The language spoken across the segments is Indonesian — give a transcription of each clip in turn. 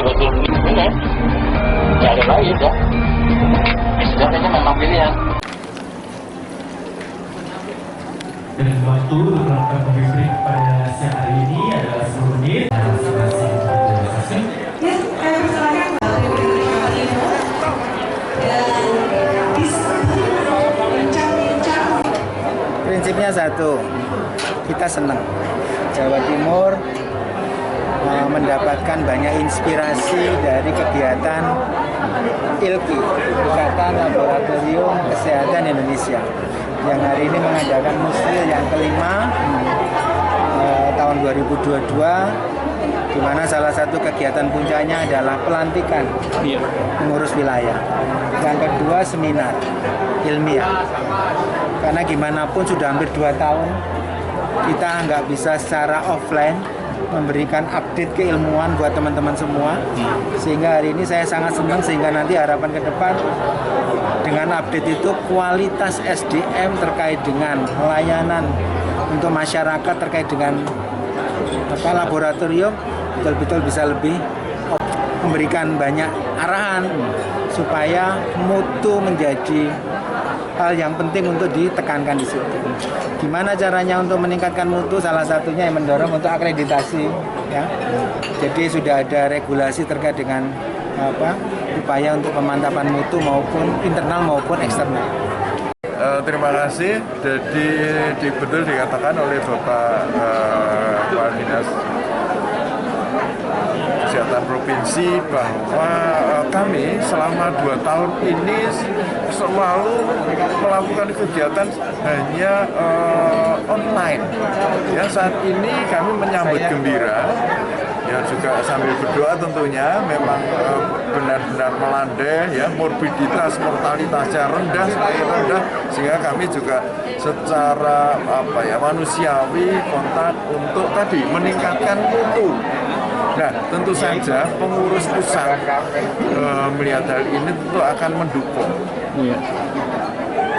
betul ini nggak ada lagi ya. Sebenarnya memang pilihan. Dan waktu untuk melakukan pembimbing pada siang hari ini adalah 10 menit. Masing-masing organisasi. Ya, saya persilakan Pak Ibu dan diskusi bincang-bincang. Prinsipnya satu, kita senang Jawa Timur mendapatkan banyak inspirasi dari kegiatan ILKI, Ikatan Laboratorium Kesehatan Indonesia, yang hari ini mengadakan Musril yang kelima tahun 2022, di mana salah satu kegiatan puncaknya adalah pelantikan pengurus wilayah. Yang kedua, seminar ilmiah. Karena gimana pun sudah hampir 2 tahun kita nggak bisa secara offline memberikan update keilmuan buat teman-teman semua, sehingga hari ini saya sangat senang, sehingga nanti harapan ke depan dengan update itu kualitas SDM terkait dengan pelayanan untuk masyarakat terkait dengan laboratorium betul-betul bisa lebih memberikan banyak arahan supaya mutu menjadi hal yang penting untuk ditekankan di situ. Gimana caranya untuk meningkatkan mutu? Salah satunya yang mendorong untuk akreditasi, ya. Jadi sudah ada regulasi terkait dengan upaya untuk pemantapan mutu maupun internal maupun eksternal. Terima kasih. Jadi betul dikatakan oleh Bapak Kepala Dinas Kesehatan Provinsi bahwa kami selama 2 tahun ini selalu melakukan kegiatan hanya online. Ya, saat ini kami menyambut gembira, ya juga sambil berdoa tentunya, memang benar-benar melandai, ya, morbiditas, mortalitasnya rendah, semakin rendah, sehingga kami juga secara manusiawi kontak untuk tadi meningkatkan mutu. Nah, tentu saja pengurus pusat melihat hal ini tentu akan mendukung.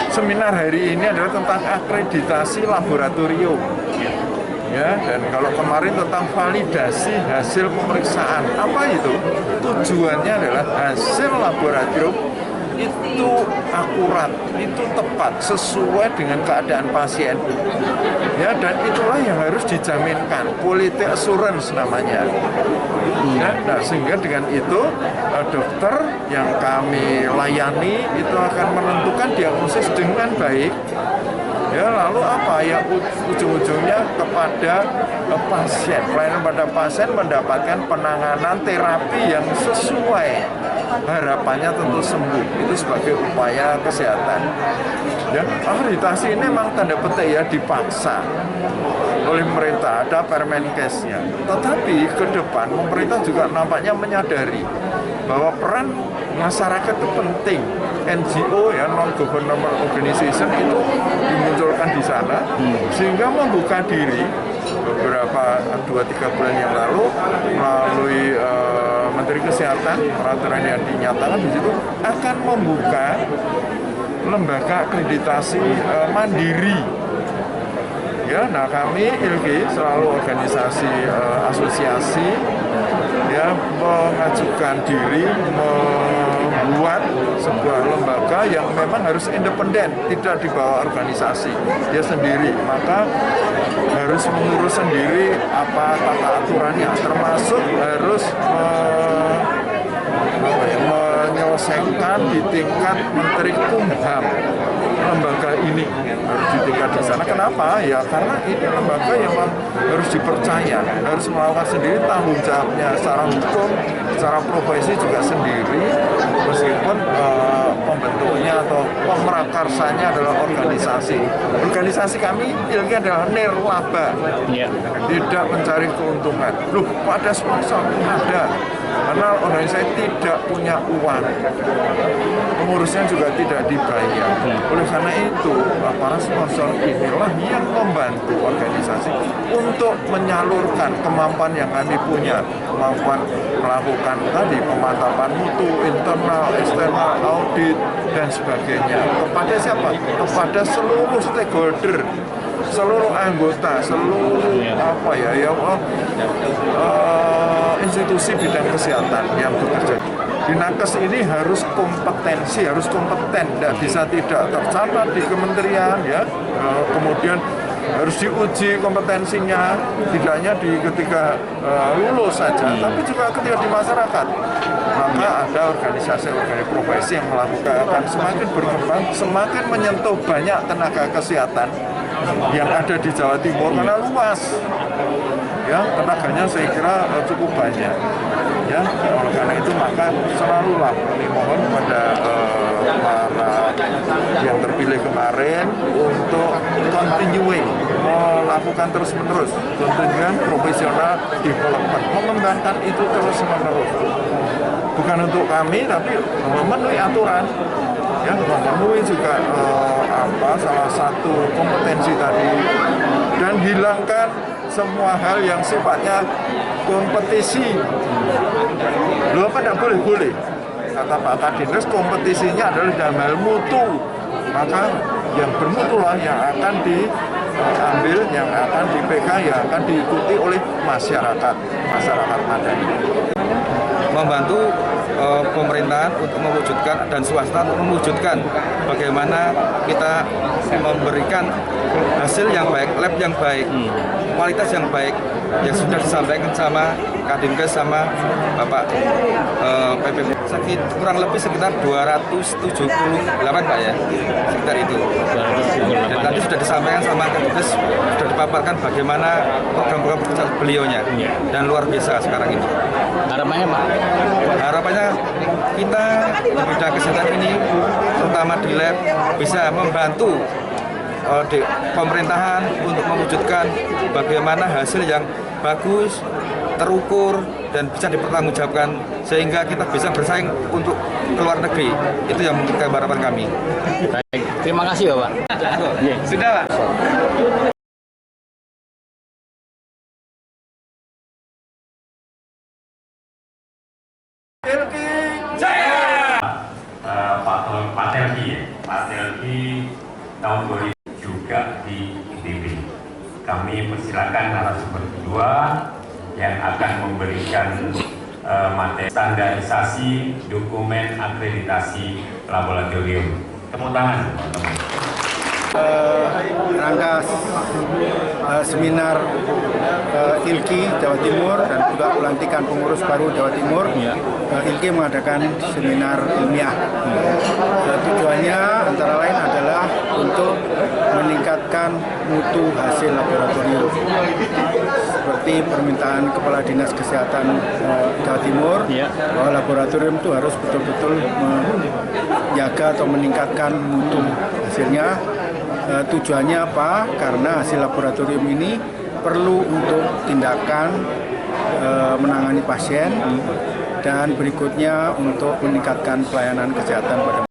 Seminar hari ini adalah tentang akreditasi laboratorium. Ya, dan kalau kemarin tentang validasi hasil pemeriksaan. Apa itu? Tujuannya adalah hasil laboratorium itu akurat, itu tepat, sesuai dengan keadaan pasien. Ya, dan itulah yang harus dijaminkan, quality assurance namanya. Ya, nah, sehingga dengan itu dokter yang kami layani itu akan menentukan diagnosis dengan baik. Ya, lalu apa ya ujung-ujungnya kepada pasien, pelayanan pada pasien mendapatkan penanganan terapi yang sesuai harapannya, tentu sembuh. Itu sebagai upaya kesehatan. Ya, akreditasi ini memang tanda petik ya dipaksa oleh pemerintah, ada Permenkesnya. Tetapi ke depan pemerintah juga nampaknya menyadari bahwa peran masyarakat itu penting. NGO ya, non governmental organization itu dimunculkan di sana, sehingga membuka diri beberapa 2-3 bulan yang lalu melalui Menteri Kesehatan, peraturan yang dinyatakan di situ akan membuka lembaga akreditasi mandiri. Ya, nah kami ILKI selalu organisasi asosiasi ya mengajukan diri membuat sebuah lembaga yang memang harus independen, tidak di bawah organisasi dia sendiri, maka harus mengurus sendiri apa tata aturannya, termasuk harus menyelesaikan di tingkat Menteri Kumham. Lembaga ini harus di tingkat di sana. Kenapa? Ya karena ini lembaga yang harus dipercaya, harus melakukan sendiri, tanggung jawabnya secara hukum, secara profesi juga sendiri, meskipun pembentuknya atau pemerakarsanya adalah organisasi. Organisasi kami ILKI adalah nirlaba, tidak mencari keuntungan. Loh, ada sponsor? Ada. Karena organisasi tidak punya uang, pengurusnya juga tidak dibayar. Oleh karena itu, para sponsor inilah yang membantu organisasi untuk menyalurkan kemampuan yang kami punya, kemampuan melakukan tadi pemantapan mutu, internal, eksternal, audit, dan sebagainya. Kepada siapa? Kepada seluruh stakeholder seluruh anggota, seluruh institusi bidang kesehatan yang bekerja. Di nakes ini harus kompetensi, harus kompeten, tidak bisa tidak tercatat di kementerian, ya. Kemudian harus diuji kompetensinya, tidak hanya ketika lulus saja, tapi juga ketika di masyarakat. Maka ada organisasi profesi yang melakukan semakin berkembang, semakin menyentuh banyak tenaga kesehatan yang ada di Jawa Timur karena luas. Ya, tenaganya saya kira cukup banyak. Ya, oleh karena itu maka selalulah kami mohon kepada para yang terpilih kemarin untuk continuing, melakukan terus-menerus, tentunya profesional development, mengembangkan itu terus-menerus. Bukan untuk kami, tapi memenuhi aturan, ya, memenuhi juga salah satu kompetensi tadi, dan hilangkan semua hal yang sifatnya kompetisi. Loh, apa tidak boleh? Kata Pak Kadindes, kompetisinya adalah dalam hal mutu. Maka yang bermutulah yang akan diambil, yang akan dipegang, yang akan diikuti oleh masyarakat madani. Membantu pemerintahan untuk mewujudkan dan swasta untuk mewujudkan bagaimana kita memberikan hasil yang baik, lab yang baik, kualitas yang baik yang sudah disampaikan sama Kadinkes sama Bapak PPP. Kurang lebih sekitar 278 Pak ya, sekitar itu. Dan tadi sudah disampaikan sama Kadinkes, sudah dipaparkan bagaimana program-program kerja beliaunya, dan luar biasa sekarang ini. Harapannya Pak? Harapannya kita di bidang kesehatan ini, terutama di lab, bisa membantu di pemerintahan untuk mewujudkan bagaimana hasil yang bagus, terukur, dan bisa dipertanggungjawabkan sehingga kita bisa bersaing untuk ke luar negeri. Itu yang menjadi harapan kami. Baik, terima kasih Bapak. Sudah Pak. Pak Telki tahun 2000 juga di ITB. Kami persilakan narasumber kedua yang akan memberikan materi standarisasi dokumen akreditasi laboratorium. Tepuk tangan, teman-teman. Rangka seminar ILKI Jawa Timur dan juga pelantikan pengurus baru Jawa Timur, ILKI mengadakan seminar ilmiah. Tujuannya antara lain adalah untuk meningkatkan mutu hasil laboratorium. Seperti permintaan Kepala Dinas Kesehatan Jawa Timur, bahwa laboratorium itu harus betul-betul menjaga atau meningkatkan mutu hasilnya. Tujuannya apa? Karena hasil laboratorium ini perlu untuk tindakan menangani pasien dan berikutnya untuk meningkatkan pelayanan kesehatan pada